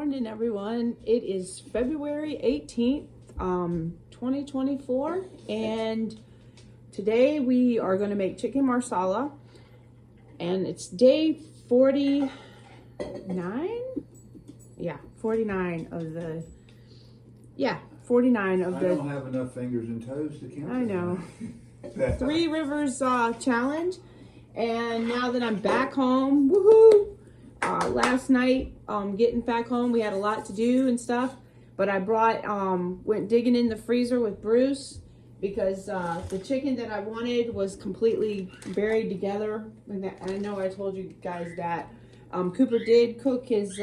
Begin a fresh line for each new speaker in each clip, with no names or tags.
morning, everyone. It is February 18th, 2024, and today we are going to make chicken marsala, and it's day 49? Yeah, 49 of the, 49 of
I
the...
don't have enough fingers and toes to count.
I know. Three Rivers Challenge, and now that I'm back home, woohoo! Last night, getting back home, we had a lot to do and stuff, but I brought, went digging in the freezer with Bruce because the chicken that I wanted was completely buried together. And I know I told you guys that. Cooper did cook his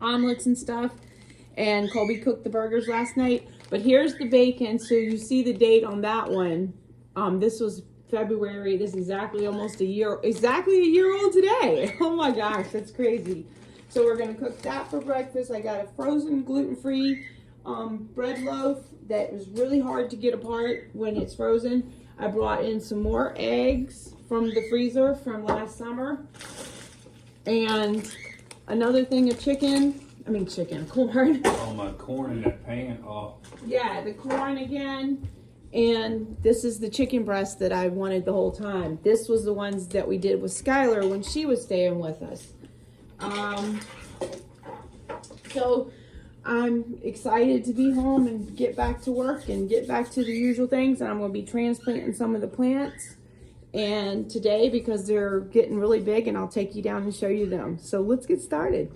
omelets and stuff, and Colby cooked the burgers last night. But here's the bacon, so you see the date on that one. This was February. This is exactly almost a year old today. Oh my gosh, that's crazy. So we're gonna cook that for breakfast. I got a frozen gluten-free bread loaf that was really hard to get apart when it's frozen. I brought in some more eggs from the freezer from last summer, and another thing of corn.
Oh, my corn in that pan. Oh.
Yeah, the corn again. And this is the chicken breast that I wanted the whole time. This was the ones that we did with Skylar when she was staying with us. So I'm excited to be home and get back to work and get back to the usual things. And I'm going to be transplanting some of the plants. And today, because they're getting really big, and I'll take you down and show you them. So let's get started.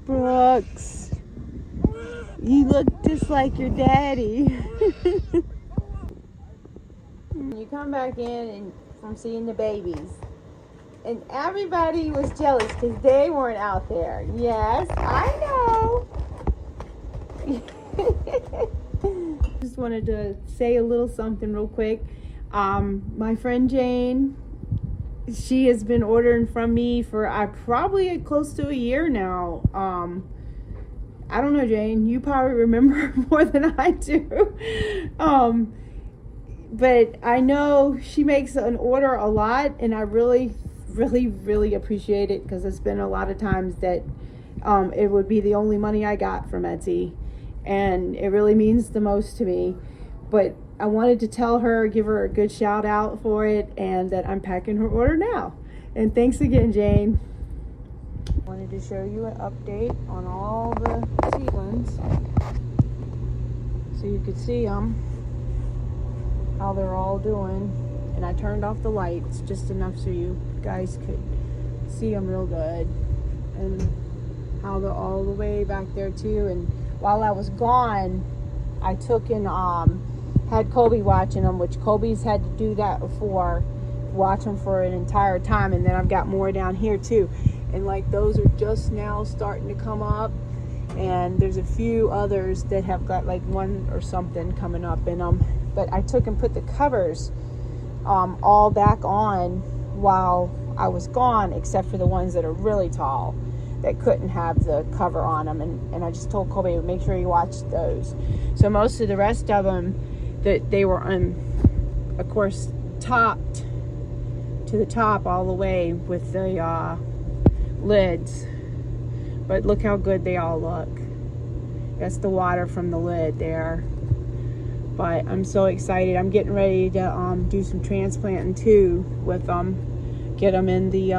Brooks, you look just like your daddy. You come back in and from seeing the babies, and everybody was jealous because they weren't out there. Yes, I know. Just wanted to say a little something real quick. My friend Jane, she has been ordering from me for probably close to a year now. I don't know, Jane, you probably remember more than I do. But I know she makes an order a lot, and I really appreciate it, because it's been a lot of times that it would be the only money I got from Etsy, and it really means the most to me. But I wanted to tell her, give her a good shout out for it, and that I'm packing her order now. And thanks again, Jane. Wanted to show you an update on all the seedlings so you could see them, how they're all doing. And I turned off the lights just enough so you guys could see them real good, and how they're all the way back there too. And while I was gone, I took and had Colby watching them, which Colby's had to do that before, watch them for an entire time. And then I've got more down here too, and like those are just now starting to come up, and there's a few others that have got like one or something coming up in them. But I took and put the covers all back on while I was gone, except for the ones that are really tall that couldn't have the cover on them, and I just told Colby to make sure he watched those. So most of the rest of them, that they were of course topped to the top all the way with the lids, but look how good they all look. That's the water from the lid there. But I'm so excited. I'm getting ready to do some transplanting too with them. Get them in the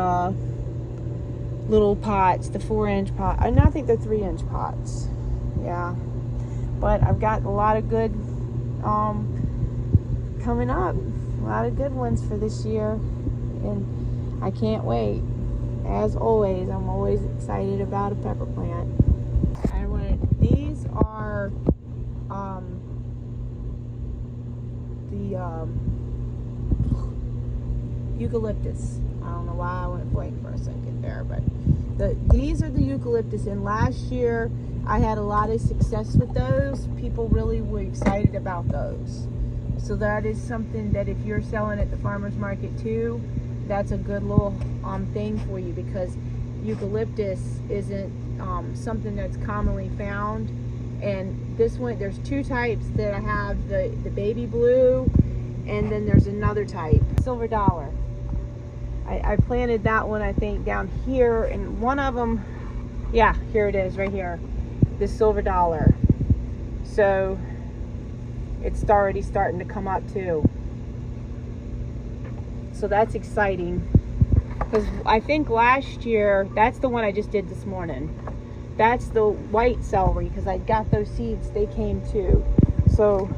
little pots, the 4-inch pot. And I think they're 3-inch pots. Yeah. But I've got a lot of good coming up. A lot of good ones for this year. And I can't wait. As always, I'm always excited about a pepper plant. These are the eucalyptus. I don't know why I went blank for a second there, but these are the eucalyptus, and last year I had a lot of success with those. People really were excited about those. So that is something that if you're selling at the farmer's market too, that's a good little thing for you, because eucalyptus isn't something that's commonly found. And this one, there's two types that I have, the baby blue, and then there's another type, silver dollar. I planted that one, I think, down here, and one of them, yeah, here it is, right here, the silver dollar. So it's already starting to come up too. So that's exciting. Because I think last year, that's the one I just did this morning. That's the white celery, because I got those seeds, they came too. So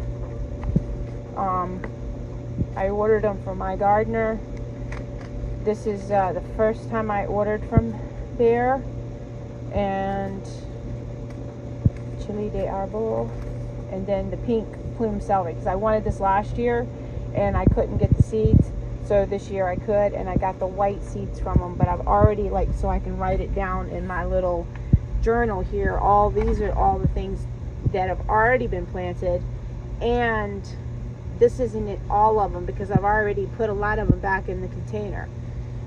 I ordered them from my gardener. This is the first time I ordered from there. And chili de arbol, and then the pink plume celery, because I wanted this last year and I couldn't get the seeds, so this year I could, and I got the white seeds from them. But I've already, like, so I can write it down in my little journal here, all these are all the things that have already been planted, and this isn't it, all of them, because I've already put a lot of them back in the container.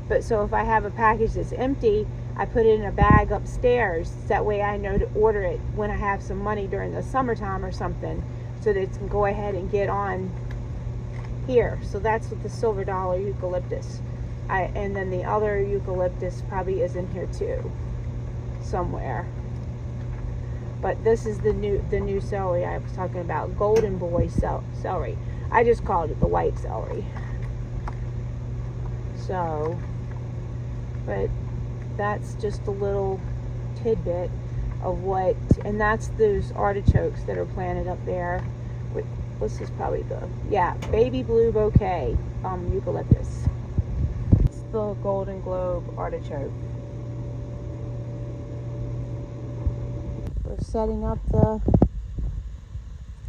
But so if I have a package that's empty, I put it in a bag upstairs. That way I know to order it when I have some money during the summertime or something, so that it can go ahead and get on here. So that's with the silver dollar eucalyptus. And then the other eucalyptus probably is in here too, somewhere. But this is the new celery I was talking about, golden boy celery. I just called it the white celery. So, but that's just a little tidbit of what, and that's those artichokes that are planted up there. This is probably baby blue bouquet eucalyptus. It's the golden globe artichoke. We're setting up the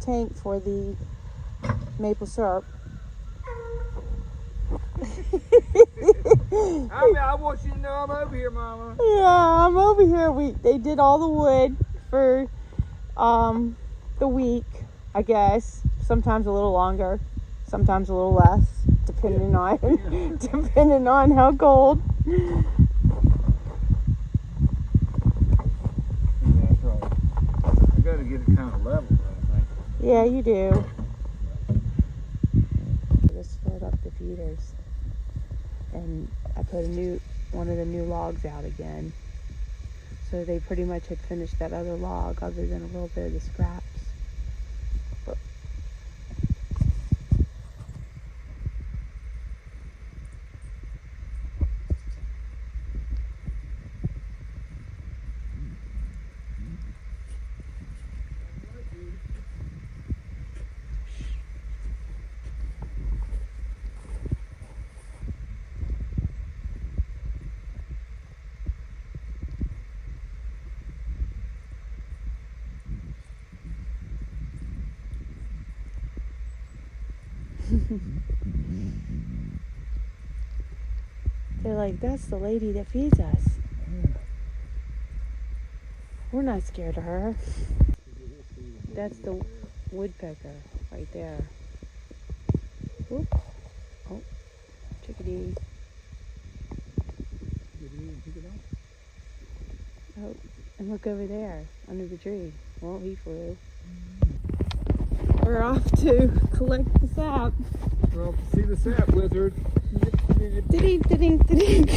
tank for the maple syrup.
I want you to know I'm over here, Mama.
Yeah, I'm over here. They did all the wood for the week, I guess. Sometimes a little longer, sometimes a little less, depending on how cold.
That's right. I got to get it kind of level, I think.
Yeah, you do. I just filled up the feeders, and I put one of the new logs out again. So they pretty much had finished that other log, other than a little bit of the scraps. But they're like, that's the lady that feeds us. We're not scared of her. That's the woodpecker right there. Whoop. Oh, chickadee. Oh, and look over there under the tree. Well, he flew. We're off to collect the sap.
Well, see the sap lizard.
Ding, ding, ding.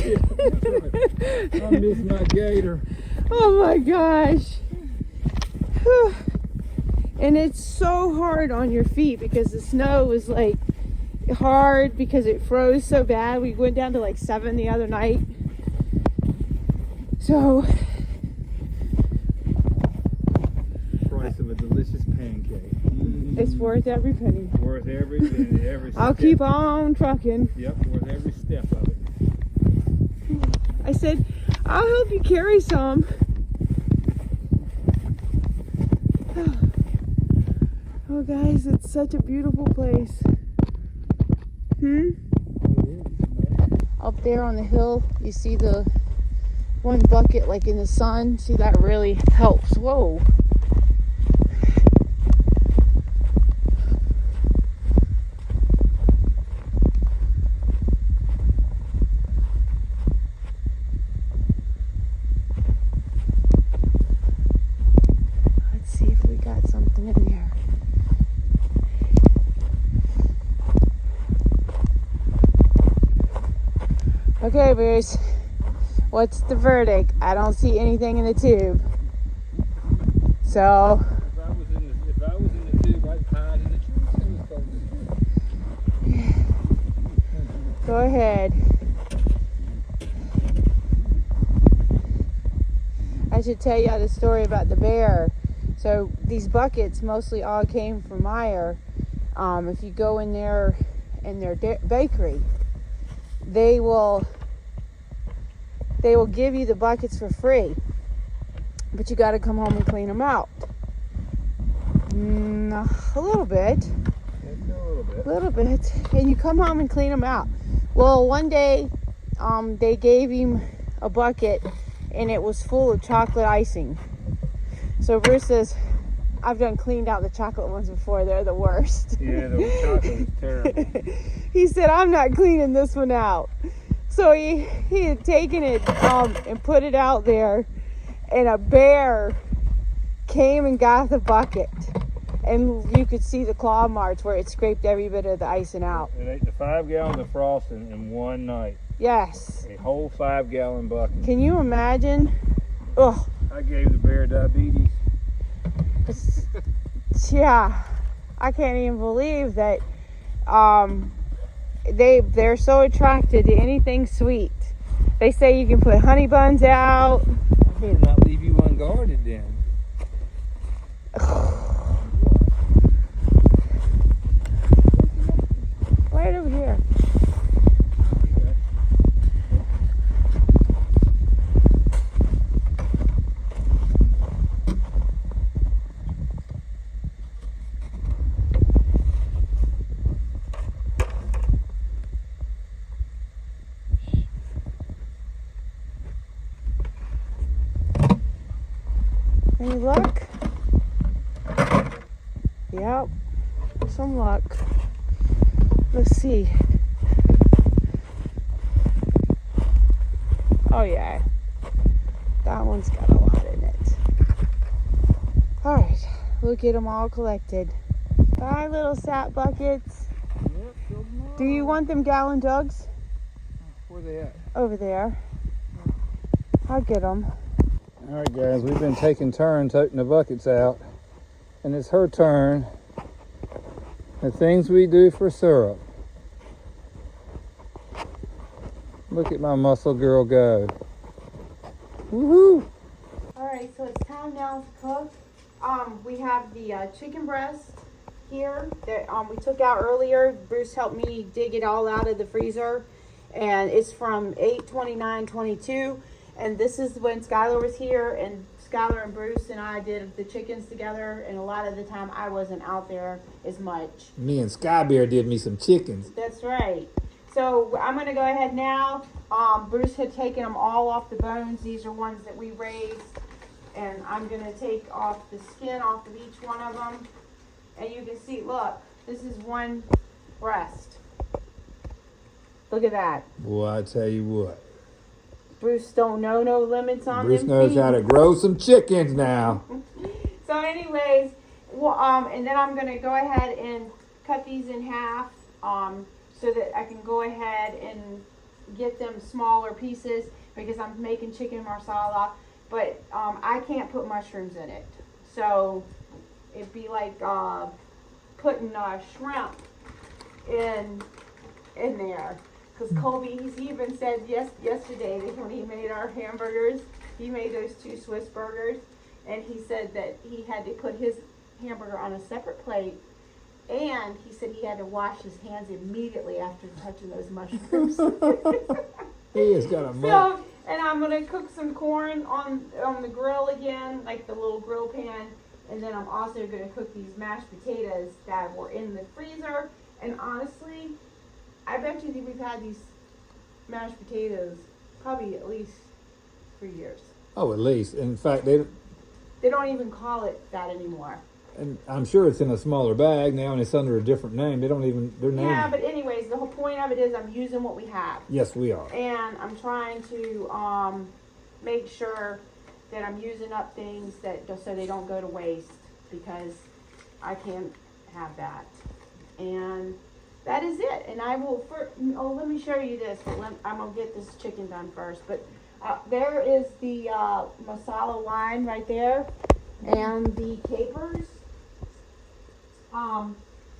I miss my gator.
Oh my gosh. Whew. And it's so hard on your feet because the snow was like hard because it froze so bad. We went down to like 7 the other night. So
Price of a delicious pancake.
it's worth every penny.
Worth every penny, every step.
I'll keep on trucking.
Yep, worth every step of it.
I said, I'll help you carry some. Oh guys, it's such a beautiful place. Up there on the hill, you see the one bucket like in the sun. See, that really helps. Whoa. got something in here. Okay, Bruce. What's the verdict? I don't see anything in the tube. So.
If I was in the tube, I'd hide in the tube.
Go ahead. I should tell you the story about the bear. So these buckets mostly all came from Meyer. If you go in their bakery, they will give you the buckets for free, but you got to come home and clean them out. A little bit, and you come home and clean them out. Well, one day, they gave him a bucket, and it was full of chocolate icing. So Bruce says, I've done cleaned out the chocolate ones before. They're the worst.
Yeah, the chocolate is terrible.
He said, I'm not cleaning this one out. So he had taken it and put it out there, and a bear came and got the bucket. And you could see the claw marks where it scraped every bit of the icing out.
It ate the 5 gallons of frosting in one night.
Yes.
A whole 5-gallon bucket.
Can you imagine? Ugh.
I gave the bear diabetes.
Yeah. I can't even believe that they're so attracted to anything sweet. They say you can put honey buns out.
I better not leave you unguarded then.
Right over here. Any luck? Yep, some luck. Let's see. Oh yeah, that one's got a lot in it. All right, we'll get them all collected. 5 little sap buckets.
Yep,
Do you want them gallon jugs?
Where they at?
Over there. I'll get them.
All right, guys, we've been taking turns toting the buckets out, and it's her turn. The things we do for syrup. Look at my muscle girl go. Woohoo!
All right, so it's time now to cook. We have the chicken breast here that we took out earlier. Bruce helped me dig it all out of the freezer, and it's from 8/29/22. And this is when Skylar was here, and Skylar and Bruce and I did the chickens together, and a lot of the time I wasn't out there as much.
Me and Sky Bear did me some chickens.
That's right. So I'm going to go ahead now. Bruce had taken them all off the bones. These are ones that we raised. And I'm going to take off the skin off of each one of them. And you can see, look, this is one breast. Look at that.
Boy, I tell you what.
Bruce don't know no limits on
Bruce
them
knows
feet.
how to grow some chickens now.
So anyways, well, and then I'm going to go ahead and cut these in half so that I can go ahead and get them smaller pieces because I'm making chicken marsala. But I can't put mushrooms in it. So it'd be like putting shrimp in there. Because Colby, he even said yesterday that when he made our hamburgers, he made those 2 Swiss burgers, and he said that he had to put his hamburger on a separate plate, and he said he had to wash his hands immediately after touching those mushrooms.
He has got a mug.
So, and I'm gonna cook some corn on the grill again, like the little grill pan, and then I'm also gonna cook these mashed potatoes that were in the freezer. And honestly, I bet you that we've had these mashed potatoes probably at least 3 years.
Oh, at least. In fact, they
don't even call it that anymore.
and I'm sure it's in a smaller bag now and it's under a different name. They don't even, their name.
Yeah, but anyways, the whole point of it is I'm using what we have.
Yes, we are.
And I'm trying to make sure that I'm using up things that so they don't go to waste. because I can't have that. And that is it. And I will, let me show you this. I'm going to get this chicken done first. But there is the Marsala wine right there. And the capers.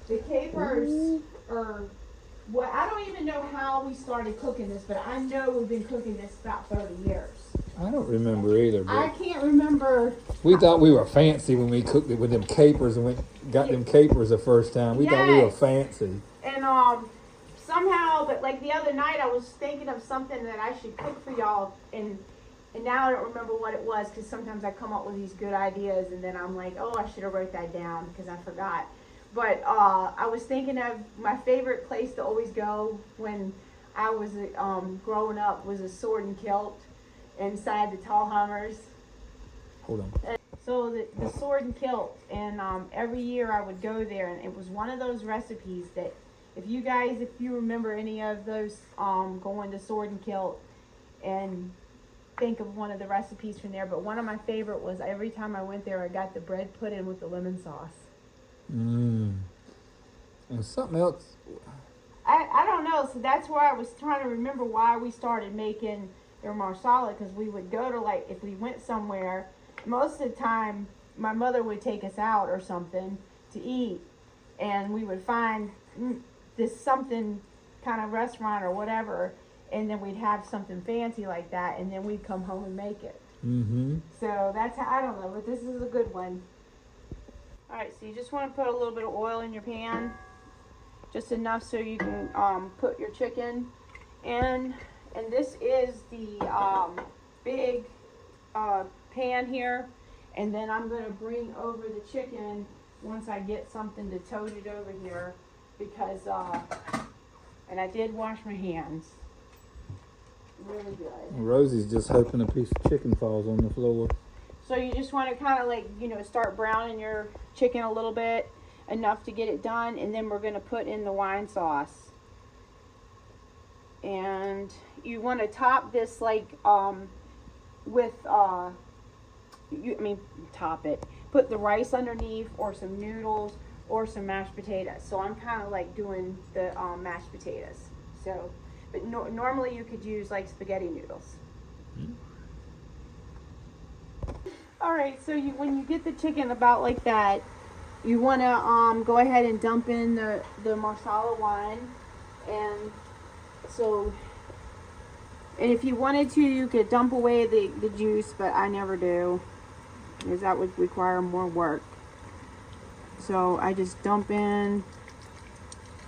The capers are, well, I don't even know how we started cooking this, but I know we've been cooking this about 30 years.
I don't remember either,
I
but
can't remember.
we thought we were fancy when we cooked it with them capers and got them capers the first time. We thought we were
Yes.
fancy.
And somehow, but like the other night, I was thinking of something that I should cook for y'all, and now I don't remember what it was, because sometimes I come up with these good ideas, and then I'm like, oh, I should have wrote that down because I forgot. But I was thinking of my favorite place to always go when I was growing up was a Sword and Kilt inside the Tall Hummers.
Hold on.
So the Sword and Kilt, and every year I would go there, and it was one of those recipes that if you remember any of those going to Sword and Kilt and think of one of the recipes from there, but one of my favorite was every time I went there I got the bread pudding with the lemon sauce.
And something else.
I don't know, so that's why I was trying to remember why we started making their Marsala, because we would go to, like, if we went somewhere, most of the time my mother would take us out or something to eat, and we would find this something kind of restaurant or whatever, and then we'd have something fancy like that, and then we'd come home and make it. So that's how, I don't know, but this is a good one. Alright, so you just want to put a little bit of oil in your pan, just enough so you can put your chicken in. And this is the big pan here, and then I'm going to bring over the chicken once I get something to tote it over here, because and I did wash my hands really good.
Rosie's just hoping a piece of chicken falls on the floor.
So you just want to kind of like, start browning your chicken a little bit, enough to get it done, and then we're going to put in the wine sauce. And you want to top this like with top it. Put the rice underneath, or some noodles, or some mashed potatoes. So I'm kind of like doing the mashed potatoes. So, but normally you could use like spaghetti noodles. Alright, so when you get the chicken about like that, you want to go ahead and dump in the Marsala wine. And if you wanted to, you could dump away the juice, but I never do, because that would require more work. So I just dump in,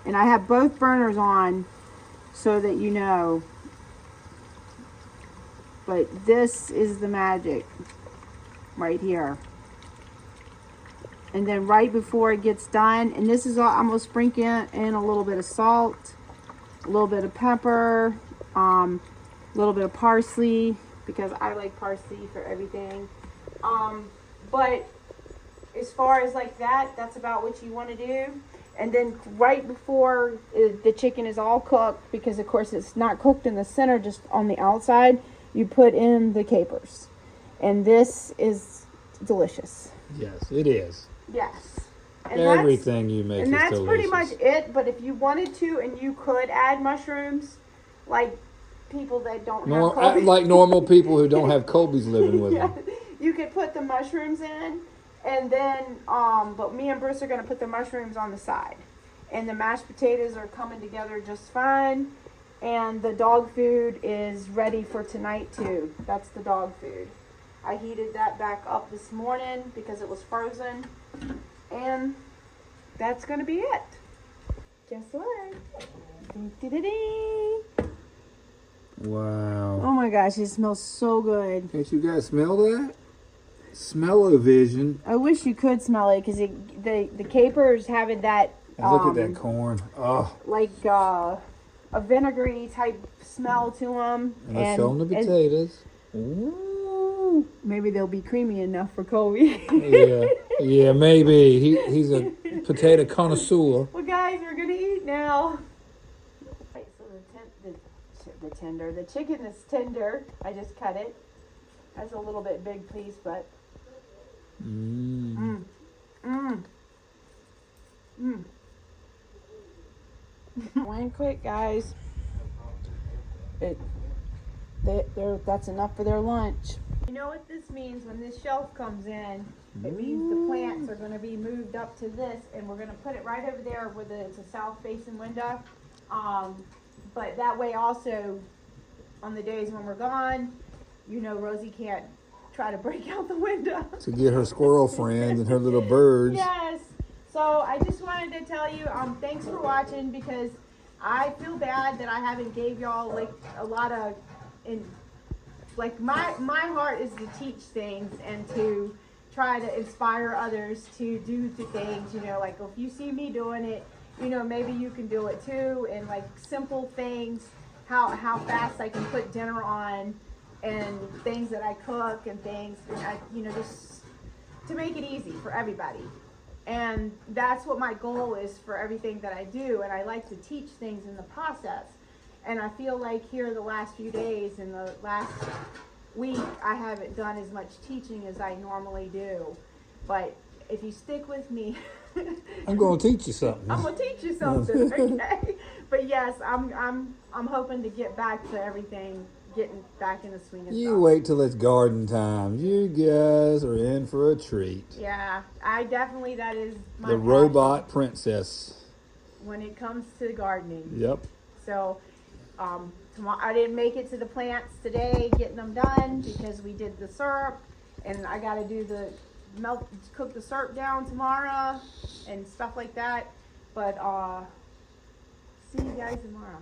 and I have both burners on so that you know. But this is the magic right here. And then right before it gets done, and this is all, I'm gonna sprinkle in a little bit of salt, a little bit of pepper, a little bit of parsley, because I like parsley for everything. But as far as like that, that's about what you want to do. And then right before the chicken is all cooked, because of course it's not cooked in the center, just on the outside, you put in the capers. And this is delicious.
Yes, it is.
Yes. And
Everything you make is delicious.
And that's pretty much it. But if you wanted to, and you could add mushrooms, like people that don't have Colby's.
Like normal people who don't have Colby's living with them.
You could put the mushrooms in, and then, but me and Bruce are going to put the mushrooms on the side. And the mashed potatoes are coming together just fine. And the dog food is ready for tonight too. That's the dog food. I heated that back up this morning because it was frozen. And that's going to be it. Guess what?
Wow.
Oh my gosh, it smells so good.
Can't you guys smell that? Smell-o-vision.
I wish you could smell it, because the capers having that.
Look at that corn. Oh.
Like a vinegary type smell to them.
And let's show them the potatoes.
Ooh, maybe they'll be creamy enough for Colby.
Yeah, maybe. He's a potato connoisseur.
Well, guys, we're gonna eat now. Right, so the chicken is tender. I just cut it. That's a little bit big piece, but drying quick, guys. That's enough for their lunch. You know what this means when this shelf comes in? It means the plants are going to be moved up to this, and we're going to put it right over there where it's a south facing window. But that way also, on the days when we're gone, you know, Rosie can't try to break out the window.
To get her squirrel friends and her little birds.
Yes. So I just wanted to tell you, thanks for watching, because I feel bad that I haven't gave y'all like a lot of, my heart is to teach things and to try to inspire others to do the things, you know, like if you see me doing it, you know, maybe you can do it too, and like simple things, how fast I can put dinner on, and things that I cook and things, and you know, just to make it easy for everybody. And that's what my goal is for everything that I do, and I like to teach things in the process. And I feel like here the last few days and the last week, I haven't done as much teaching as I normally do. But if you stick with me,
I'm going to teach you something.
I'm gonna teach you something, okay? But yes, I'm hoping to get back to everything, getting back in the swing of
You
stuff.
wait till it's garden time. You guys are in for a treat.
Yeah, that is my
The
passion
robot princess.
when it comes to gardening.
Yep.
So, tomorrow I didn't make it to the plants today, getting them done because we did the syrup, and I got to do cook the syrup down tomorrow and stuff like that. But see you guys tomorrow.